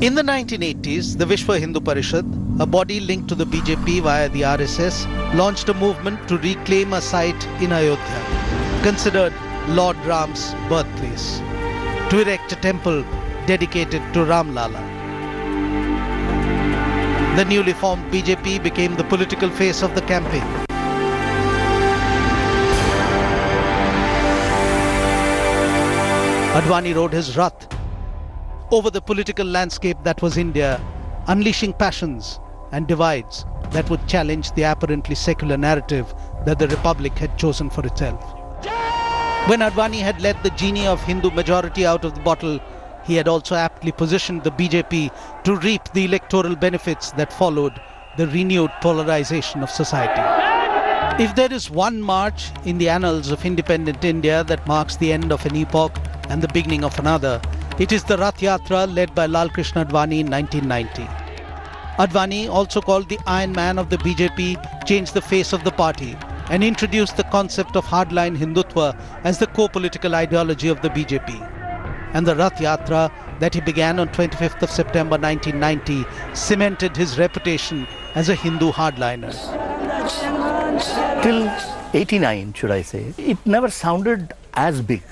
In the 1980s, the Vishwa Hindu Parishad, a body linked to the BJP via the RSS, launched a movement to reclaim a site in Ayodhya, considered Lord Ram's birthplace, to erect a temple dedicated to Ram Lala. The newly formed BJP became the political face of the campaign. Advani rode his Rath over the political landscape that was India, unleashing passions and divides that would challenge the apparently secular narrative that the Republic had chosen for itself. When Advani had let the genie of Hindu majority out of the bottle, he had also aptly positioned the BJP to reap the electoral benefits that followed the renewed polarization of society. If there is one march in the annals of independent India that marks the end of an epoch and the beginning of another, it is the Rath Yatra led by Lal Krishna Advani in 1990. Advani, also called the Iron Man of the BJP, changed the face of the party and introduced the concept of hardline Hindutva as the core political ideology of the BJP. And the Rath Yatra that he began on 25th of September 1990 cemented his reputation as a Hindu hardliner. Till 89, should I say, it never sounded as big.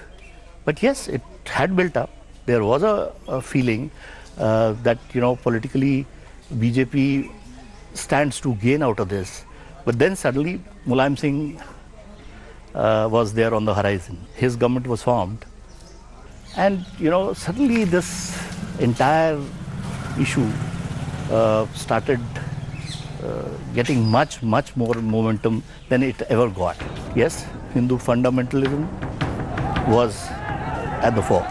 But yes, it had built up. There was a feeling that, politically BJP stands to gain out of this. But then suddenly Mulayam Singh was there on the horizon. His government was formed. And, suddenly this entire issue started getting much more momentum than it ever got. Yes, Hindu fundamentalism was at the fore.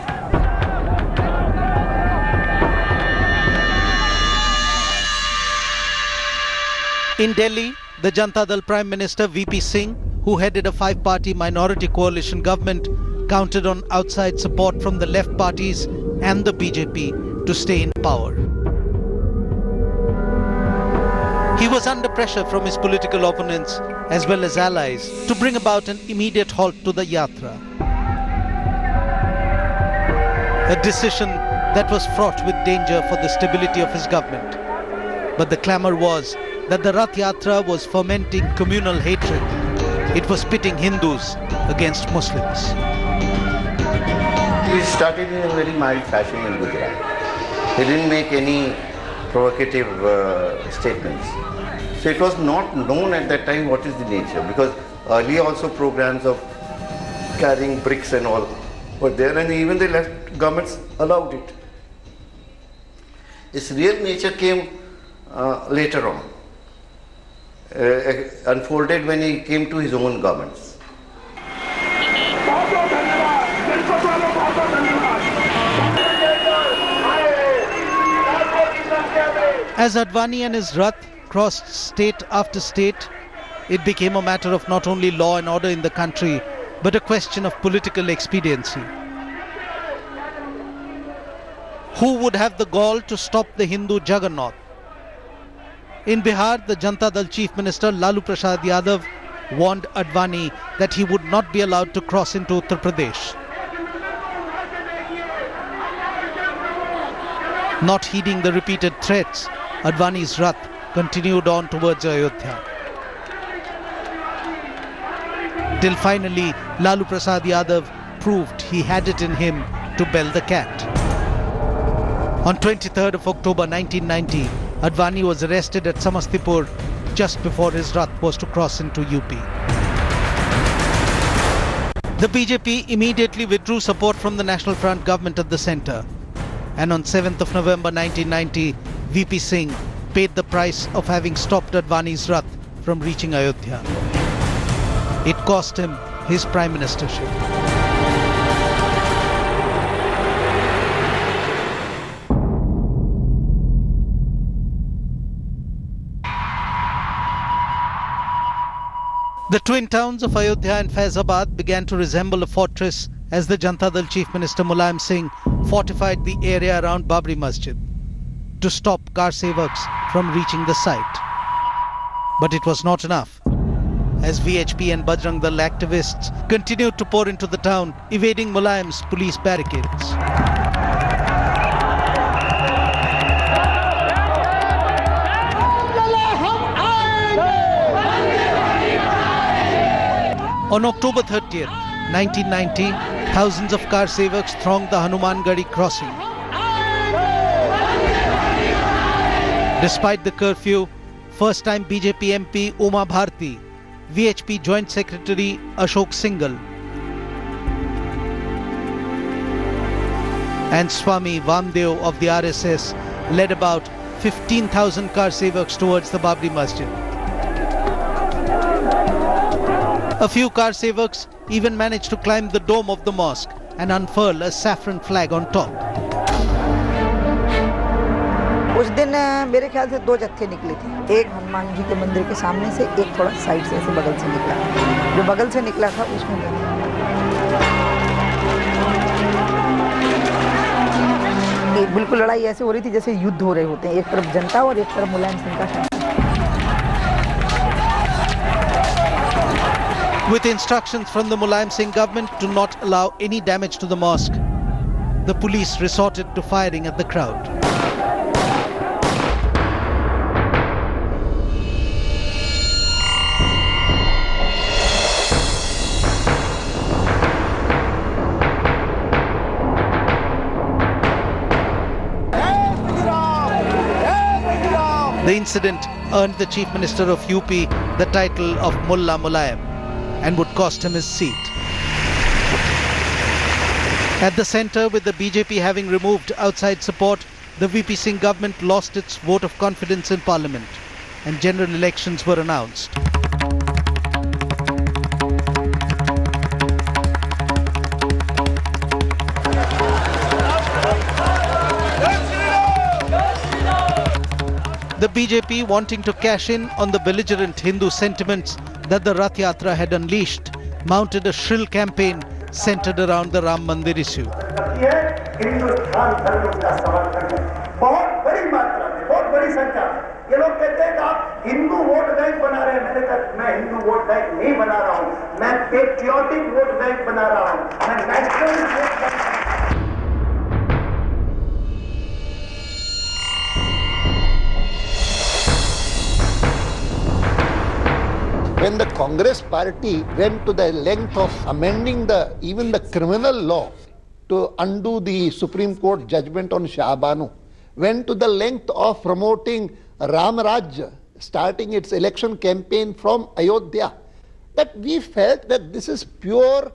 In Delhi, the Janata Dal Prime Minister VP Singh, who headed a five-party minority coalition government, counted on outside support from the left parties and the BJP to stay in power. He was under pressure from his political opponents as well as allies to bring about an immediate halt to the Yatra. A decision that was fraught with danger for the stability of his government. But the clamour was that the Rath Yatra was fomenting communal hatred. It was pitting Hindus against Muslims. He started in a very mild fashion in Gujarat. He didn't make any provocative statements. So it was not known at that time what is the nature, because earlier also programs of carrying bricks and all were there, and even the left governments allowed it. Its real nature came later on, unfolded when he came to his own governments. As Advani and his Rath crossed state after state, it became a matter of not only law and order in the country, but a question of political expediency. Who would have the gall to stop the Hindu juggernaut? In Bihar, the Janata Dal Chief Minister Lalu Prasad Yadav warned Advani that he would not be allowed to cross into Uttar Pradesh. Not heeding the repeated threats, Advani's Rath continued on towards Ayodhya. Till finally, Lalu Prasad Yadav proved he had it in him to bell the cat. On 23rd of October 1990, Advani was arrested at Samastipur just before his Rath was to cross into UP. The BJP immediately withdrew support from the National Front government at the centre. And on 7th of November 1990, VP Singh paid the price of having stopped Advani's Rath from reaching Ayodhya. It cost him his prime ministership. The twin towns of Ayodhya and Faizabad began to resemble a fortress as the Janata Dal Chief Minister Mulayam Singh fortified the area around Babri Masjid to stop car sevaks from reaching the site. But it was not enough, as VHP and Bajrang Dal activists continued to pour into the town, evading Mulayam's police barricades. On October 30th, 1990, thousands of car sevaks thronged the Hanuman Gadi crossing. Despite the curfew, first-time BJP MP Uma Bharti, VHP Joint Secretary Ashok Singhal, and Swami Vamdeo of the RSS led about 15,000 car sevaks towards the Babri Masjid. A few car sevaks even managed to climb the dome of the mosque and unfurl a saffron flag on top. उस दिन मेरे ख्याल से 2 जत्थे निकले थे, एक हनुमान जी के मंदिर के सामने से, एक थोड़ा साइड से ऐसे बगल से निकला। जो बगल से निकला था उसमें बिल्कुल लड़ाई ऐसे हो रही थी जैसे युद्ध हो रहे होते हैं, एक तरफ जनता और एक तरफ मुलायम सिंह का शासन। With instructions from the Mulayam Singh government to not allow any damage to the mosque, the police resorted to firing at the crowd. The incident earned the Chief Minister of UP the title of Mullah Mulayam and would cost him his seat. At the centre, with the BJP having removed outside support, the VP Singh government lost its vote of confidence in Parliament and general elections were announced. The BJP, wanting to cash in on the belligerent Hindu sentiments that the Rath Yatra had unleashed, mounted a shrill campaign centered around the Ram Mandir issue. ये लोग कहते हैं कि आप Hindu vote bank बना रहे हैं। मैंने कहा मैं हिंदू वोट बैंक नहीं बना रहा हूं, मैं पेट्रियोटिक वोट बैंक बना रहा हूं, मैं national vote bank. When the Congress party went to the length of amending even the criminal law to undo the Supreme Court judgment on Shah Banu, went to the length of promoting Ram Raj, starting its election campaign from Ayodhya, that we felt that this is pure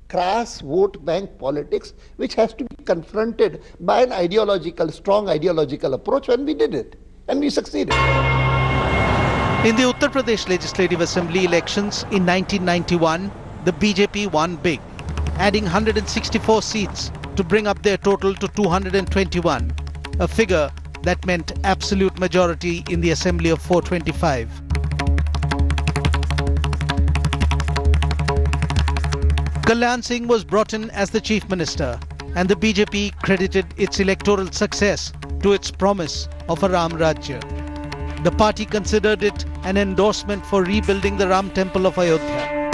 crass vote bank politics which has to be confronted by an strong ideological approach, and we did it, and we succeeded. In the Uttar Pradesh Legislative Assembly elections in 1991, the BJP won big, adding 164 seats to bring up their total to 221, a figure that meant absolute majority in the assembly of 425. Kalyan Singh was brought in as the chief minister, and the BJP credited its electoral success to its promise of a Ram Rajya. The party considered it an endorsement for rebuilding the Ram temple of Ayodhya.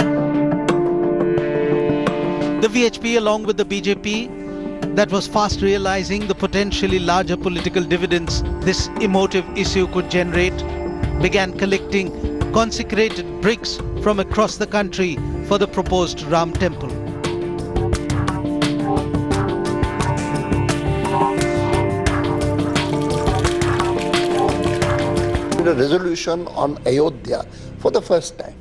The VHP, along with the BJP, that was fast realizing the potentially larger political dividends this emotive issue could generate, began collecting consecrated bricks from across the country for the proposed Ram temple. A resolution on Ayodhya for the first time,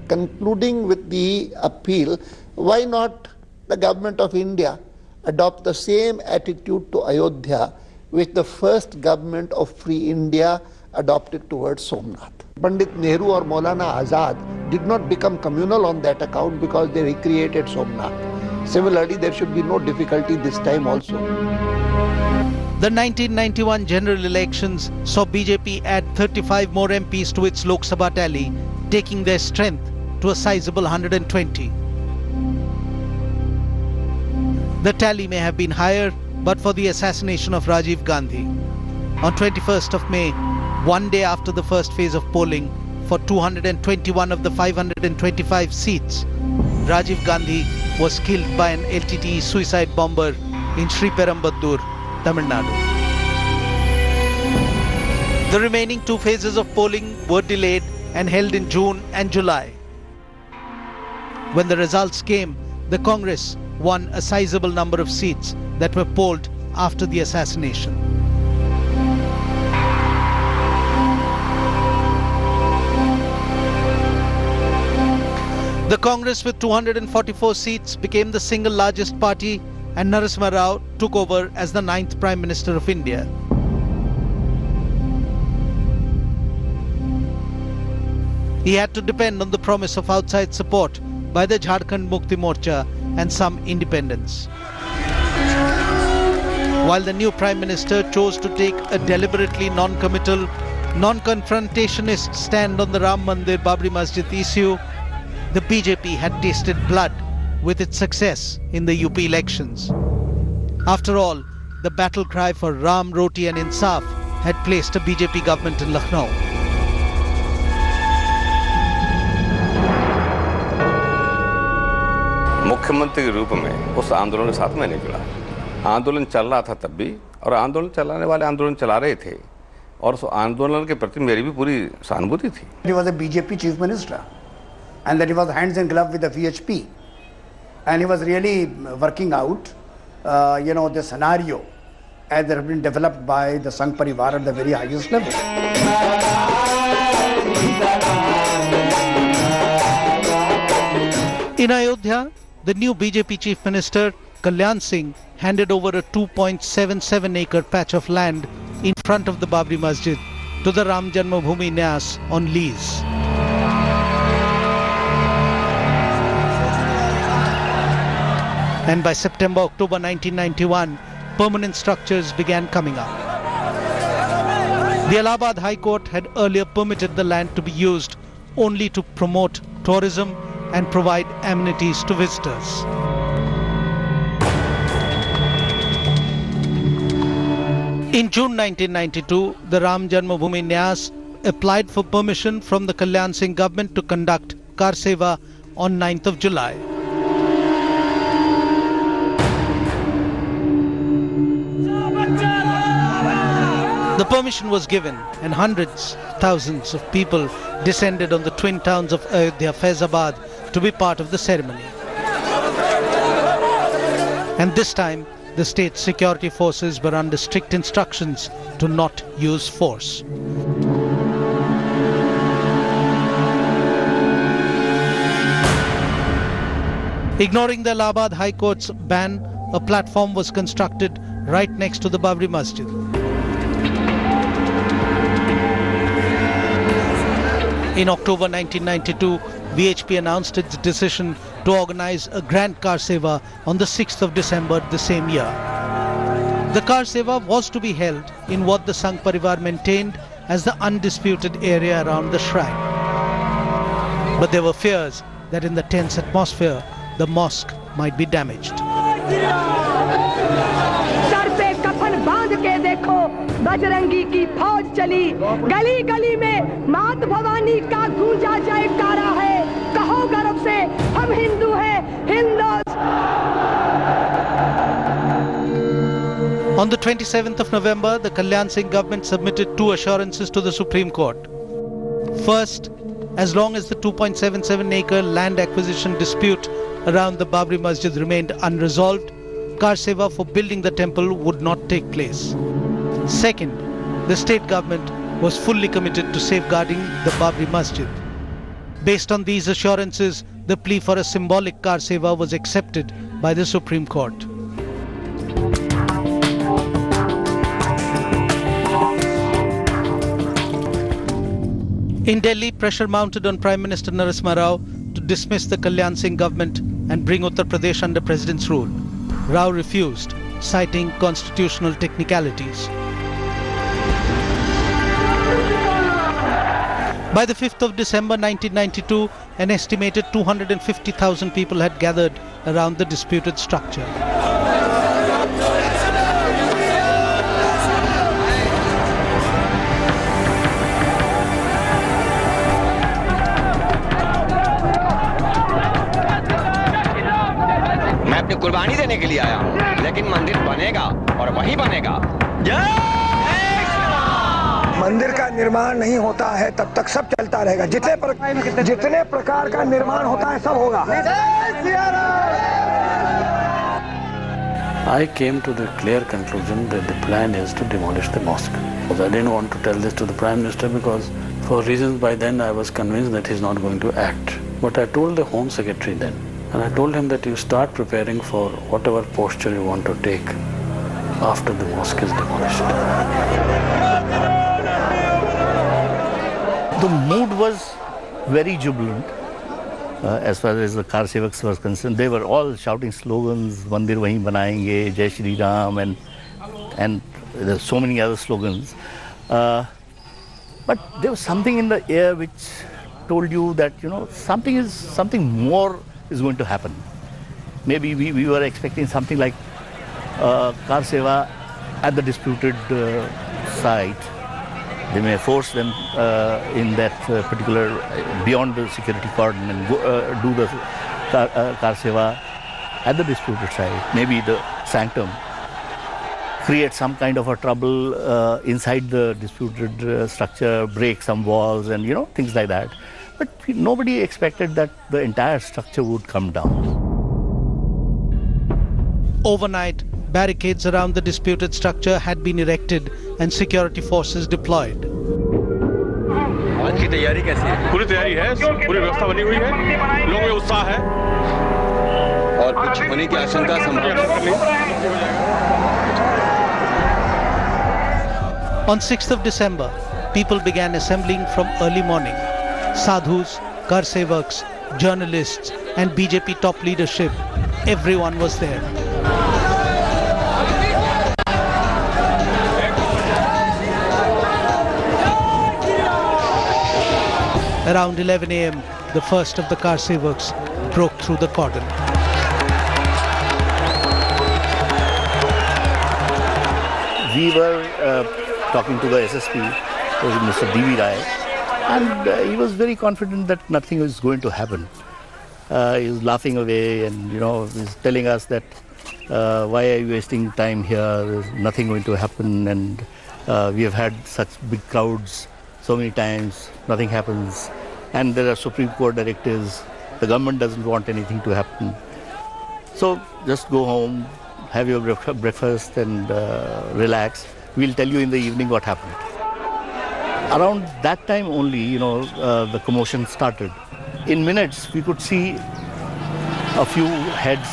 concluding with the appeal, why not the government of India adopt the same attitude to Ayodhya which the first government of Free India adopted towards Somnath. Pandit Nehru or Maulana Azad did not become communal on that account because they recreated Somnath. Similarly, there should be no difficulty this time also. The 1991 general elections saw BJP add 35 more MPs to its Lok Sabha tally, taking their strength to a sizable 120. The tally may have been higher but for the assassination of Rajiv Gandhi. On 21st of May, one day after the first phase of polling for 221 of the 525 seats, Rajiv Gandhi was killed by an LTTE suicide bomber in Sriperumbudur, Tamil Nadu. The remaining 2 phases of polling were delayed and held in June and July. When the results came, the Congress won a sizable number of seats that were polled after the assassination. The Congress with 244 seats became the single largest party, and Narasimha Rao took over as the 9th Prime Minister of India. He had to depend on the promise of outside support by the Jharkhand Mukti Morcha and some independents. While the new Prime Minister chose to take a deliberately non-committal, non-confrontationist stand on the Ram Mandir Babri Masjid issue, the BJP had tasted blood with its success in the UP elections. After all, the battle cry for Ram, Roti and Insaf had placed a BJP government in Lucknow. मुख्यमंत्री के रूप में उस आंदोलन के साथ में नहीं जुड़ा। आंदोलन चल रहा था तब भी, और आंदोलन चलाने वाले आंदोलन चला रहे थे, और उस आंदोलन के प्रति मेरी भी पूरी सहानुभूति थी। He was a BJP chief minister, and that he was hands in glove with the VHP, and he was really working out, the scenario as they have been developed by the Sangh Parivar at the very highest level. In Ayodhya, the new BJP Chief Minister, Kalyan Singh, handed over a 2.77-acre patch of land in front of the Babri Masjid to the Ram Janmabhoomi Nyas on lease. And by September-October 1991, permanent structures began coming up. The Allahabad High Court had earlier permitted the land to be used only to promote tourism and provide amenities to visitors. In June 1992, the Ram Janmabhoomi Nyas applied for permission from the Kalyan Singh government to conduct Car Seva on 9th of July. The permission was given, and hundreds, thousands of people descended on the twin towns of Ayodhya, Faizabad to be part of the ceremony. And this time, the state security forces were under strict instructions to not use force. Ignoring the Allahabad High Court's ban, a platform was constructed right next to the Babri Masjid. In October 1992, VHP announced its decision to organize a grand Car Seva on the 6th of December the same year. The Car Seva was to be held in what the Sangh Parivar maintained as the undisputed area around the shrine. But there were fears that in the tense atmosphere, the mosque might be damaged. Bajrangi की फौज चली गली गली में मात भवानी का गूंजा जयकारा है कहो गर्व से हम हिंदू हैं Hindus. On the 27th of November, the Kalyan Singh government submitted two assurances to the Supreme Court. First, as long as the 2.77-acre land acquisition dispute around the Babri Masjid remained unresolved, Car Seva for building the temple would not take place. Second, the state government was fully committed to safeguarding the Babri Masjid. Based on these assurances, the plea for a symbolic Car Seva was accepted by the Supreme Court. In Delhi, pressure mounted on Prime Minister Narasimha Rao to dismiss the Kalyan Singh government and bring Uttar Pradesh under President's rule. Rao refused, citing constitutional technicalities. By the 5th of December 1992, an estimated 250,000 people had gathered around the disputed structure. मैं अपनी कुर्बानी देने के लिए आया हूं, लेकिन मंदिर बनेगा और वही बनेगा। जय श्री राम। मंदिर का निर्माण नहीं होता है तब तक सब चलता रहेगा। जितने प्रकार का निर्माण होता है सब होगा। I came to the clear conclusion that the plan is to demolish the mosque. I didn't want to tell this to the Prime Minister because for reasons by then I was convinced that he's not going to act. But I told the Home Secretary then, and I told him that you start preparing for whatever posture you want to take after the mosque is demolished. The mood was very jubilant. As far as the car sevaks was concerned, they were all shouting slogans, Mandir wahi banayenge, Jai Shri Ram, and there are so many other slogans. But there was something in the air which told you that, you know, something more is going to happen. Maybe we were expecting something like car seva at the disputed site. They may force them in that particular, beyond the security cordon and do the car seva at the disputed site. Maybe the sanctum, create some kind of a trouble inside the disputed structure, break some walls and, you know, things like that. But nobody expected that the entire structure would come down. Overnight, barricades around the disputed structure had been erected and security forces deployed. आज की तैयारी कैसी है? पूरी तैयारी है, पूरी व्यवस्था बनी हुई है, लोगों में उत्साह है और कुछ होने की आशंका On 6th of December, people began assembling from early morning. Sadhus, car sevaks, journalists and BJP top leadership, everyone was there. Around 11 a.m., the first of the car sevaks broke through the cordon. We were talking to the SSP, Mr. D.V. Rai, and he was very confident that nothing was going to happen. He was laughing away and, you know, he's telling us that why are you wasting time here, there's nothing going to happen, and we have had such big crowds so many times, nothing happens, and there are Supreme Court directives, the government doesn't want anything to happen. So just go home, have your breakfast and relax. We'll tell you in the evening what happened. Around that time only, you know, the commotion started. In minutes, we could see a few heads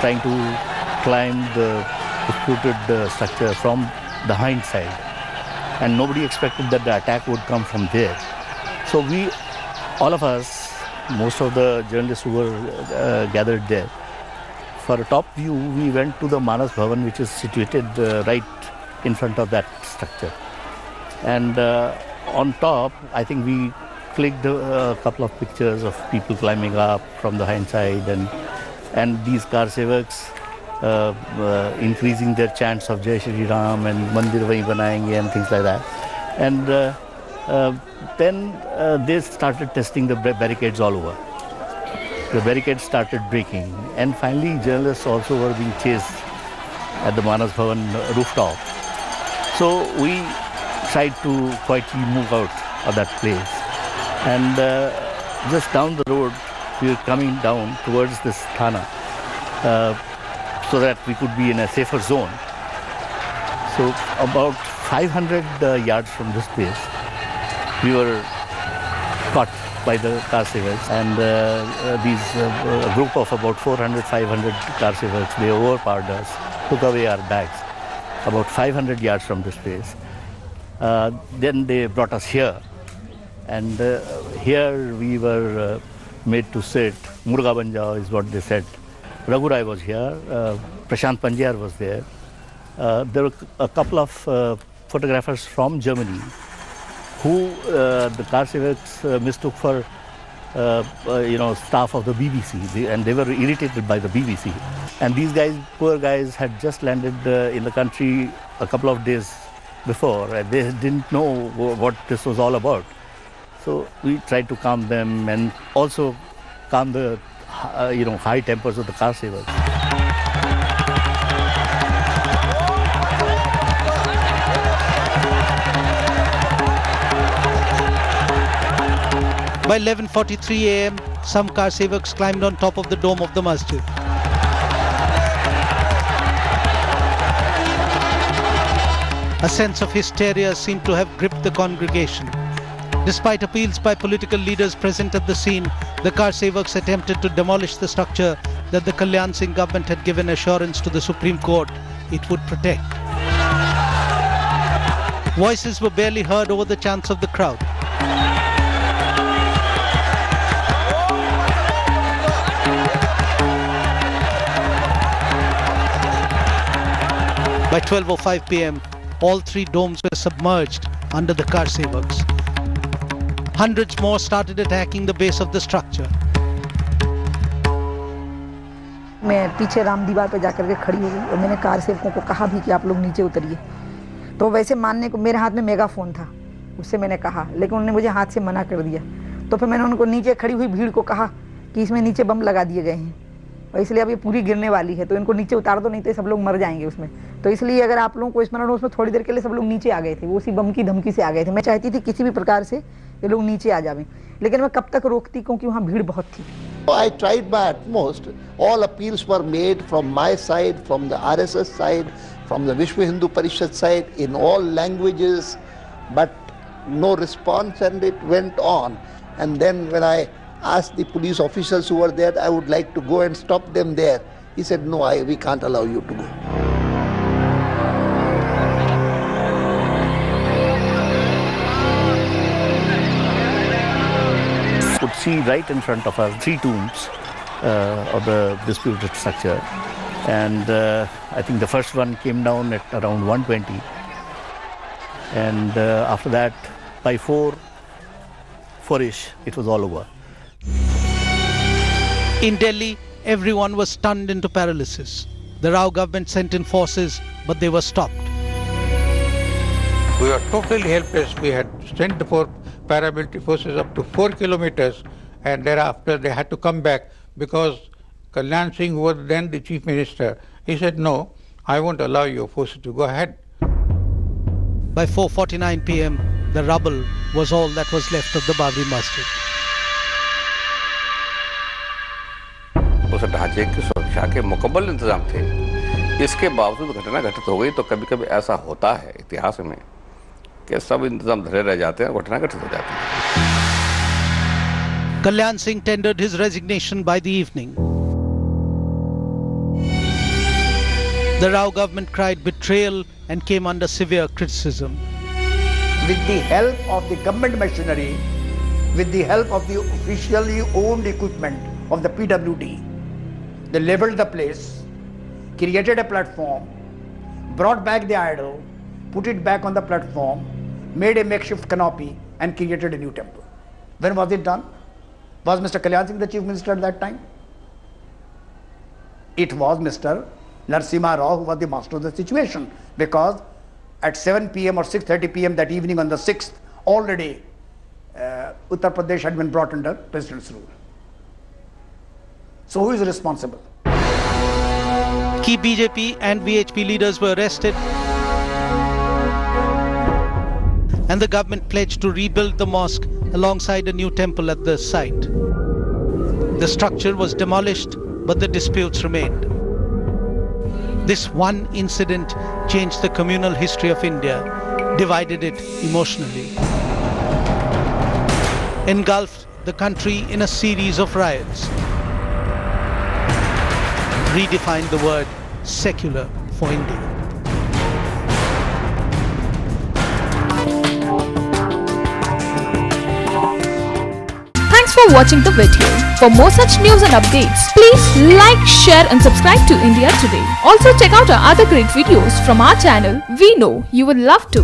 trying to climb the disputed structure from the hind side. And nobody expected that the attack would come from there. So we, all of us, most of the journalists who were gathered there, for a top view, we went to the Manas Bhavan, which is situated right in front of that structure. And on top, I think we clicked a couple of pictures of people climbing up from the hind side and these car sevaks increasing their chants of Jai Shri Ram and Mandir wahi banayenge and things like that. And then they started testing the barricades all over. The barricades started breaking, and finally journalists also were being chased at the Manas Bhavan rooftop. So we tried to quietly move out of that place. And just down the road, we were coming down towards this Thana so that we could be in a safer zone. So about 500 yards from this place, we were caught by the car sevaks, and a group of about 400, 500 car sevaks, they overpowered us, took away our bags, about 500 yards from this place. Then they brought us here, and here we were made to sit. Murga Banjao is what they said. Raghu Rai was here, Prashant Panjyar was there. There were a couple of photographers from Germany who the car sevaks mistook for staff of the BBC, and they were irritated by the BBC. And these guys, poor guys, had just landed in the country a couple of days before, and they didn't know what this was all about. So we tried to calm them and also calm the high tempers of the car sevaks. By 11:43 a.m., some car sevaks climbed on top of the dome of the masjid. A sense of hysteria seemed to have gripped the congregation. Despite appeals by political leaders present at the scene, the car sevaks attempted to demolish the structure that the Kalyan Singh government had given assurance to the Supreme Court it would protect. Voices were barely heard over the chants of the crowd. By 12:05 p.m., all three domes were submerged under the car sevaks. Hundreds more started attacking the base of the structure. मैं पीछे राम दीवार पे जाकर के खड़ी हो गई और मैंने कार सेवकों को कहा भी कि आप लोग नीचे उतरिए। तो वैसे मानने को मेरे हाथ में मेगाफोन था, उससे मैंने कहा, लेकिन उन्होंने मुझे हाथ से मना कर दिया। तो फिर मैंने उनको नीचे खड़ी हुई भीड़ को कहा कि इसमें नीचे बम लगा दिए गए हैं और इसलिए अब ये पूरी गिरने वाली है, तो इनको नीचे उतार दो, नहीं तो सब लोग मर जाएंगे उसमें। तो इसलिए अगर आप लोगों को स्मरण हो, उसमें थोड़ी देर के लिए सब लोग नीचे आ गए थे, वो उसी बम की धमकी से आ गए थे। मैं चाहती थी किसी भी प्रकार से ये लोग नीचे आ जावें, लेकिन मैं कब तक रोकती, क्योंकि वहाँ भीड़ बहुत थी। I tried my utmost. All appeals were made from my side, from the RSS side, from the Vishwa Hindu Parishad side, in all languages, but no response, and it went on. And then when I asked the police officials who were there, I would like to go and stop them there. He said, no, we can't allow you to go. Could see right in front of us three tombs of the disputed structure, and I think the first one came down at around 1:20, and after that by 4-ish it was all over. In Delhi, everyone was stunned into paralysis. The Rao government sent in forces, but they were stopped. We were totally helpless. We had sent the paramilitary forces up to 4 kilometers, and thereafter they had to come back because Kalyan Singh, who was then the chief minister, he said, no, I won't allow your forces to go ahead. By 4:49 p.m., the rubble was all that was left of the Babri Masjid. उस ढांचे की सुरक्षा के मुकम्मल इंतजाम थे। इसके बावजूद घटना घटित हो गई, तो कभी कभी ऐसा होता है इतिहास में कि सब इंतजाम धरे रह जाते हैं, घटना घटित हो जाती है। Kalyan Singh tendered his resignation by the evening. The Rao government cried betrayal and came under severe criticism. With the help of the government machinery, with the help of the officially owned equipment of the PWD, they leveled the place, created a platform, brought back the idol, put it back on the platform, made a makeshift canopy, and created a new temple. When was it done? Was Mr. Kalyan Singh the chief minister at that time? It was Mr. Narasimha Rao who was the master of the situation, because at 7 p.m. or 6:30 p.m. that evening on the 6th, already Uttar Pradesh had been brought under president's rule. So who is responsible? Key BJP and VHP leaders were arrested, and the government pledged to rebuild the mosque alongside a new temple at the site. The structure was demolished, but the disputes remained. This one incident changed the communal history of India, divided it emotionally, engulfed the country in a series of riots, redefined the word secular for India. Thanks for watching the video. For more such news and updates, please like, share and subscribe to India Today. Also check out our other great videos from our channel. We know you will love to.